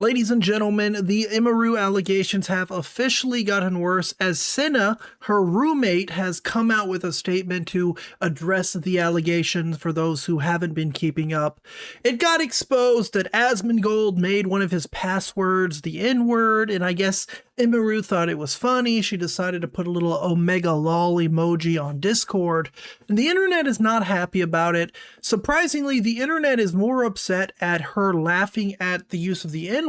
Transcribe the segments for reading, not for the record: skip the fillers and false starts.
Ladies and gentlemen, the Emiru allegations have officially gotten worse as Cinna, her roommate, has come out with a statement to address the allegations for those who haven't been keeping up. It got exposed that Asmongold made one of his passwords the N-word, and I guess Emiru thought it was funny. She decided to put a little omega lol emoji on Discord, and the internet is not happy about it. Surprisingly, the internet is more upset at her laughing at the use of the N-word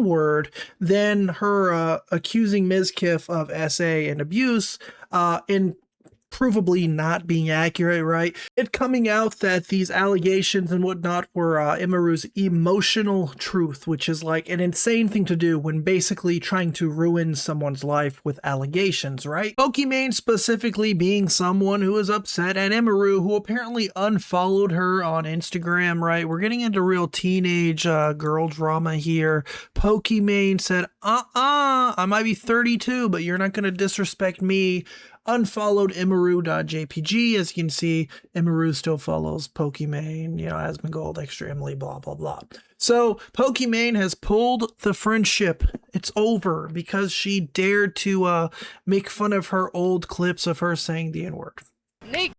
than her accusing Mizkif of SA and abuse in provably not being accurate, right? It coming out that these allegations and whatnot were Emiru's emotional truth, which is like an insane thing to do when basically trying to ruin someone's life with allegations, right? Pokimane specifically being someone who is upset at Emiru, who apparently unfollowed her on Instagram, right? We're getting into real teenage girl drama here. Pokimane said, I might be 32, but you're not going to disrespect me. Unfollowed Emiru.jpg. As you can see, Emiru still follows Pokimane, Asmongold, Extra Emily, blah, blah, blah. So Pokimane has pulled the friendship. It's over because she dared to make fun of her old clips of her saying the N-word. Nick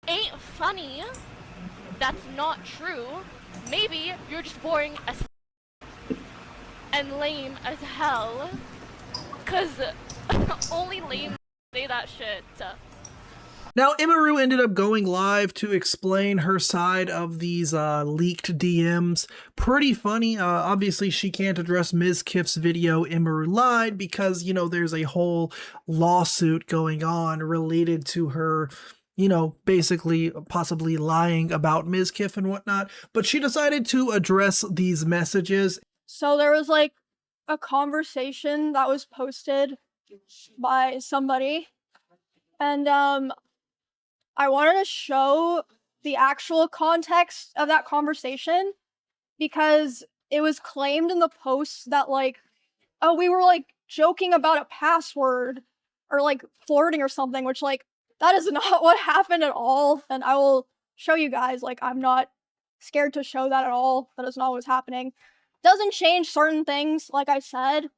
ain't funny. That's not true. Maybe you're just boring as and lame as hell. Cause only lame say that shit. Now, Emiru ended up going live to explain her side of these leaked DMs. Pretty funny. Obviously, she can't address Mizkif's video, Emiru lied, because, there's a whole lawsuit going on related to her, basically possibly lying about Mizkif and whatnot. But she decided to address these messages. So there was like a conversation that was posted by somebody, and I wanted to show the actual context of that conversation because it was claimed in the post that we were joking about a password or flirting or something, which that is not what happened at all. And I will show you guys, I'm not scared to show that at all. That is not what's happening. Doesn't change certain things, like I said,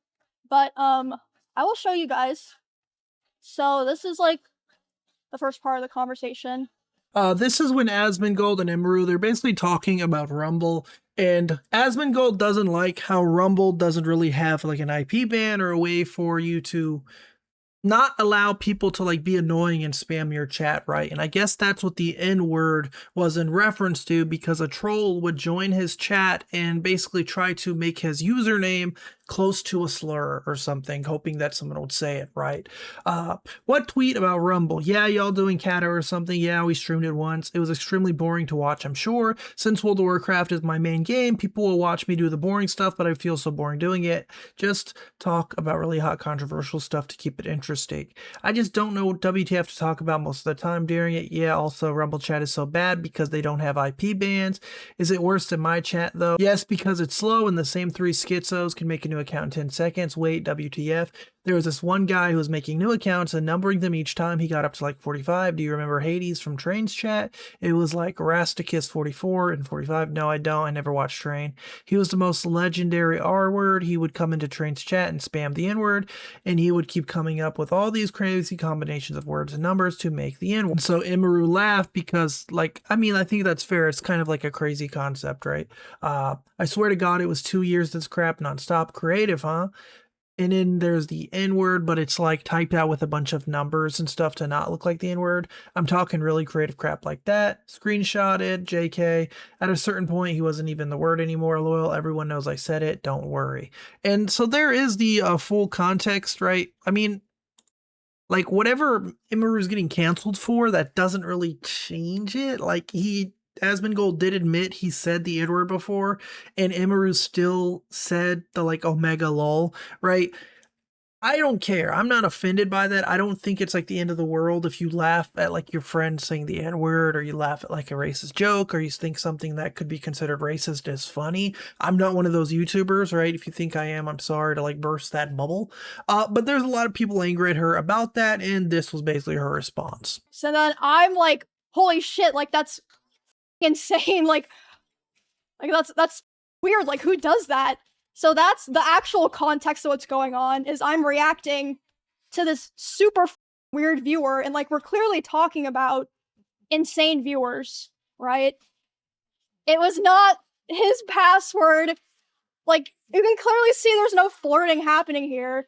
but I will show you guys. So this is the first part of the conversation. This is when Asmongold and Emiru, they're basically talking about Rumble, and Asmongold doesn't like how Rumble doesn't really have an IP ban or a way for you to not allow people to be annoying and spam your chat, right? And I guess that's what the N-word was in reference to, because a troll would join his chat and basically try to make his username close to a slur or something, hoping that someone would say it, right? What tweet about Rumble? Yeah, y'all doing Kata or something? Yeah, we streamed it once. It was extremely boring to watch, I'm sure. Since World of Warcraft is my main game, people will watch me do the boring stuff, but I feel so boring doing it. Just talk about really hot controversial stuff to keep it interesting. I just don't know what WTF to talk about most of the time during it. Yeah, also Rumble chat is so bad because they don't have IP bans. Is it worse than my chat though? Yes, because it's slow and the same 3 schizos can make a new account in 10 seconds. Wait, WTF. There was this one guy who was making new accounts and numbering them each time. He got up to 45. Do you remember Hades from Train's chat? It was Rasticus 44 and 45. No, I don't. I never watched Train. He was the most legendary R word. He would come into Train's chat and spam the N word, and he would keep coming up with all these crazy combinations of words and numbers to make the N word. So Emiru laughed because, I think that's fair. It's kind of like a crazy concept, right? I swear to God, it was 2 years this crap nonstop. Creative, huh? And then there's the N-word, but it's typed out with a bunch of numbers and stuff to not look like the N-word. I'm talking really creative crap like that. Screenshotted, JK. At a certain point, he wasn't even the word anymore. Loyal, everyone knows I said it. Don't worry. And so there is the full context, right? I mean, whatever Emiru's getting canceled for, that doesn't really change it. Asmongold did admit he said the N-word before, and Emiru still said the omega lol, right? I don't care. I'm not offended by that. I don't think it's the end of the world if you laugh at your friend saying the N-word, or you laugh at a racist joke, or you think something that could be considered racist is funny. I'm not one of those YouTubers, right? If you think I am, I'm sorry to burst that bubble. But there's a lot of people angry at her about that, and this was basically her response. So then I'm holy shit, that's insane. That's weird. Who does that? So that's the actual context of what's going on, is I'm reacting to this super weird viewer, and like we're clearly talking about insane viewers, right? It was not his password. Like, you can clearly see there's no flirting happening here.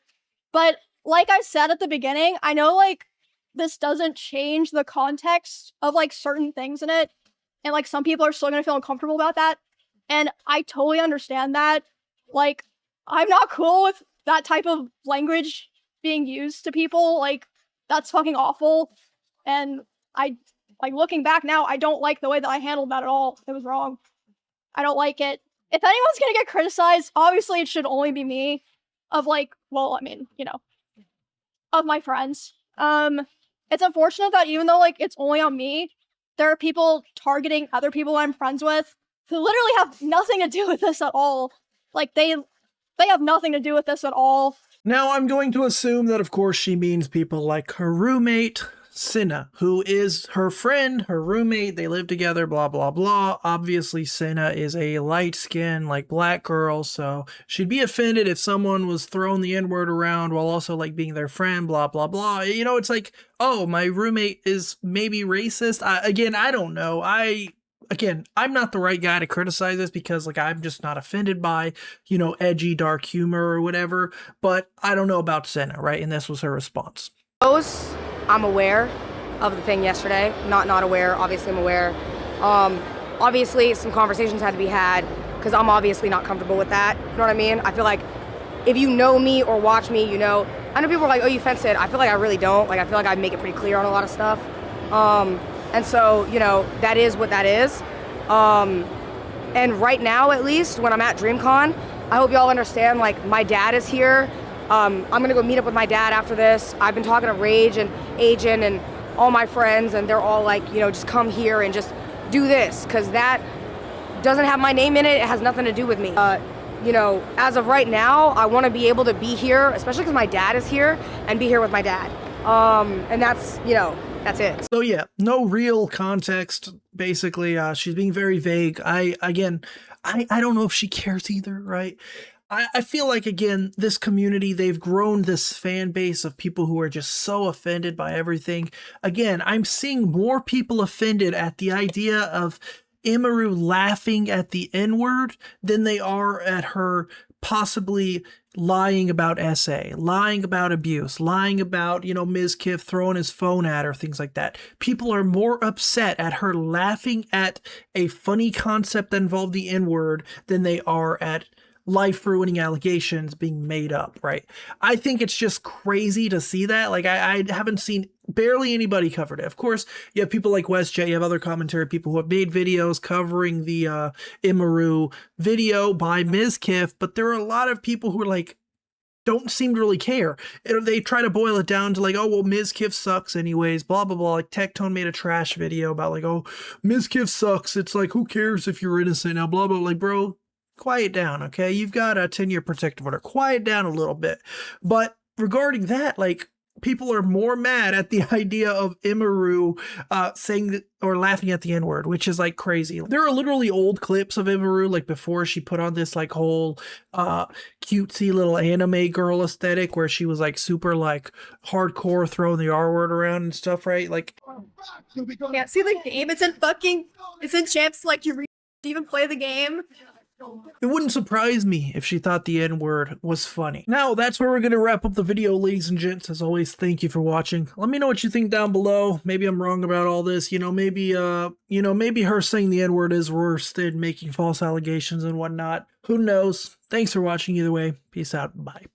But like I said at the beginning, I know like this doesn't change the context of like certain things in it. And like some people are still gonna feel uncomfortable about that. And I totally understand that. Like, I'm not cool with that type of language being used to people. Like, that's fucking awful. And I, like, looking back now, I don't like the way that I handled that at all. It was wrong. I don't like it. If anyone's gonna get criticized, obviously it should only be me. Of like, well, I mean, you know, of my friends. It's unfortunate that even though like it's only on me, there are people targeting other people I'm friends with who literally have nothing to do with this at all. Like they have nothing to do with this at all. Now, I'm going to assume that, of course, she means people like her roommate, Cinna, who is her friend, her roommate. They live together, blah, blah, blah. Obviously, Cinna is a light-skinned, like, black girl, so she'd be offended if someone was throwing the N-word around while also, like, being their friend, blah, blah, blah. You know, it's like, oh, my roommate is maybe racist. Again, I don't know. Again, I'm not the right guy to criticize this because, like, I'm just not offended by, you know, edgy, dark humor or whatever, but I don't know about Cinna, right? And this was her response. I'm aware of the thing yesterday. Not aware. Obviously, I'm aware. Obviously, some conversations had to be had because I'm obviously not comfortable with that. You know what I mean? I feel like if you know me or watch me, you know. I know people are like, oh, you fenced it. I feel like I really don't. Like, I feel like I make it pretty clear on a lot of stuff. And so, you know, that is what that is. And right now, at least, when I'm at DreamCon, I hope y'all understand, like, my dad is here. I'm gonna go meet up with my dad after this. I've been talking to Rage and Agent and all my friends, and they're all like, you know, just come here and just do this, because that doesn't have my name in it. It has nothing to do with me. You know, as of right now, I want to be able to be here, especially because my dad is here, and be here with my dad. And that's, you know, that's it. So yeah, no real context, basically. She's being very vague. I don't know if she cares either, right? I feel like, again, this community, they've grown this fan base of people who are just so offended by everything. Again, I'm seeing more people offended at the idea of Emiru laughing at the N-word than they are at her possibly lying about SA, lying about abuse, lying about, you know, Ms. Kiff throwing his phone at her, things like that. People are more upset at her laughing at a funny concept that involved the N-word than they are at life-ruining allegations being made up, right? I think it's just crazy to see that. Like, I haven't seen barely anybody covered it. Of course, you have people like WestJet, you have other commentary people who have made videos covering the Emiru video by Ms. Kiff, but there are a lot of people who are like, don't seem to really care. They try to boil it down to like, oh, well, Ms. Kiff sucks anyways, blah, blah, blah. Like, Tectone made a trash video about like, oh, Ms. Kiff sucks. It's like, who cares if you're innocent now, blah, blah. Like, bro, quiet down, okay? You've got a 10-year protective order. Quiet down a little bit. But regarding that, like, people are more mad at the idea of Emiru saying that, or laughing at the N-word, which is like crazy. There are literally old clips of Emiru, like before she put on this like whole cutesy little anime girl aesthetic where she was like super like hardcore throwing the R word around and stuff, right? Like, Can't see the game. It's in champs. Like, you even play the game. it wouldn't surprise me if she thought the N-word was funny. Now, that's where we're going to wrap up the video, ladies and gents. As always, thank you for watching. Let me know what you think down below. Maybe I'm wrong about all this. You know, maybe her saying the N-word is worse than making false allegations and whatnot. Who knows? Thanks for watching either way. Peace out. Bye.